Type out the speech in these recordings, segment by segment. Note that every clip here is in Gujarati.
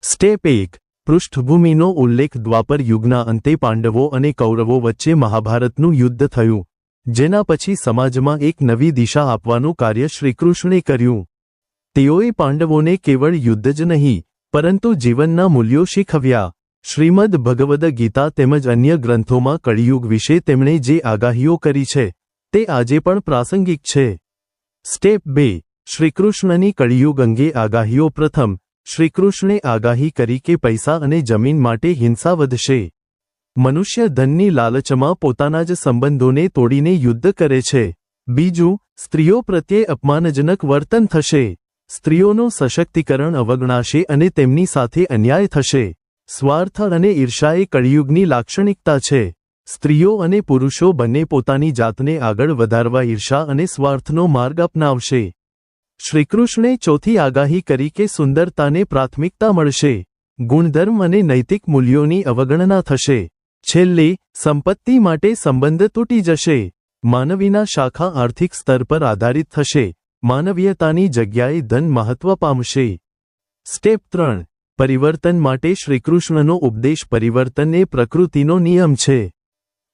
સ્ટેપ 1 પૃષ્ઠભૂમિનો ઉલ્લેખ દ્વાપર યુગના અંતે પાંડવો અને કૌરવો વચ્ચે મહાભારતનું યુદ્ધ થયું, જેના પછી સમાજમાં એક નવી દિશા આપવાનું કાર્ય શ્રીકૃષ્ણે કર્યું. તેઓએ પાંડવોને કેવળ યુદ્ધ જ નહીં, પરંતુ જીવનના મૂલ્યો શીખવ્યા. શ્રીમદ ભગવદ ગીતા તેમજ અન્ય ગ્રંથોમાં કળિયુગ વિશે તેમણે જે આગાહીઓ કરી છે, તે આજે પણ પ્રાસંગિક છે. સ્ટેપ 2 શ્રીકૃષ્ણની કળિયુગ અંગે આગાહીઓ. પ્રથમ, શ્રીકૃષ્ણે આગાહી કરી કે પૈસા અને જમીન માટે હિંસા વધશે. મનુષ્ય ધનની લાલચમાં પોતાના જ સંબંધોને તોડીને યુદ્ધ કરે છે. બીજું, સ્ત્રીઓ પ્રત્યે અપમાનજનક વર્તન થશે. સ્ત્રીઓનું સશક્તિકરણ અવગણાશે અને તેમની સાથે અન્યાય થશે. સ્વાર્થ અને ઈર્ષા એ કળિયુગની લાક્ષણિકતા છે. સ્ત્રીઓ અને પુરુષો બંને પોતાની જાતને આગળ વધારવા ઈર્ષા અને સ્વાર્થનો માર્ગ અપનાવશે. શ્રીકૃષ્ણે ચોથી આગાહી કરી કે સુંદરતાને પ્રાથમિકતા મળશે. ગુણધર્મ અને નૈતિક મૂલ્યોની અવગણના થશે. છેલ્લે, સંપત્તિ માટે સંબંધ તૂટી જશે. માનવીના શાખા આર્થિક સ્તર પર આધારિત થશે. માનવીયતાની જગ્યાએ ધન મહત્વ પામશે. સ્ટેપ 3 પરિવર્તન માટે શ્રીકૃષ્ણનો ઉપદેશ. પરિવર્તન એ પ્રકૃતિનો નિયમ છે.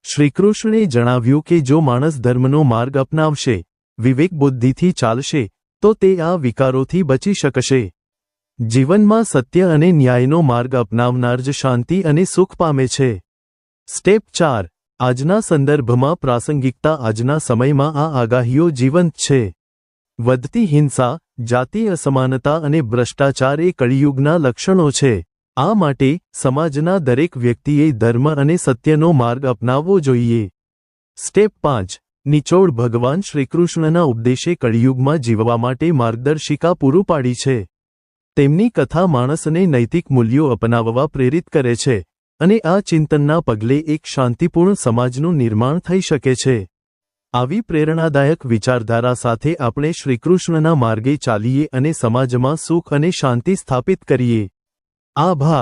શ્રીકૃષ્ણે જણાવ્યું કે જો માણસ ધર્મનો માર્ગ અપનાવશે, વિવેક બુદ્ધિથી ચાલશે, તો તે આ વિકારોથી બચી શકશે. જીવનમાં સત્ય અને ન્યાયનો માર્ગ અપનાવનાર જ શાંતિ અને સુખ પામે છે. સ્ટેપ 4 આજના સંદર્ભમાં પ્રાસંગિકતા. આજના સમયમાં આ આગાહીઓ જીવંત છે. વધતી હિંસા, જાતિ અસમાનતા અને ભ્રષ્ટાચાર એ કળિયુગના લક્ષણો છે. આ માટે સમાજના દરેક વ્યક્તિએ ધર્મ અને સત્યનો માર્ગ અપનાવવો જોઈએ. સ્ટેપ 5 નિચોડ. ભગવાન શ્રીકૃષ્ણના ઉપદેશે કળિયુગમાં જીવવા માટે માર્ગદર્શિકા પૂરું પાડી છે. તેમની કથા માણસને નૈતિક મૂલ્યો અપનાવવા પ્રેરિત કરે છે, અને આ ચિંતનના પગલે એક શાંતિપૂર્ણ સમાજનું નિર્માણ થઈ શકે છે. આવી પ્રેરણાદાયક વિચારધારા સાથે આપણે શ્રીકૃષ્ણના માર્ગે ચાલીએ અને સમાજમાં સુખ અને શાંતિ સ્થાપિત કરીએ. આભાર.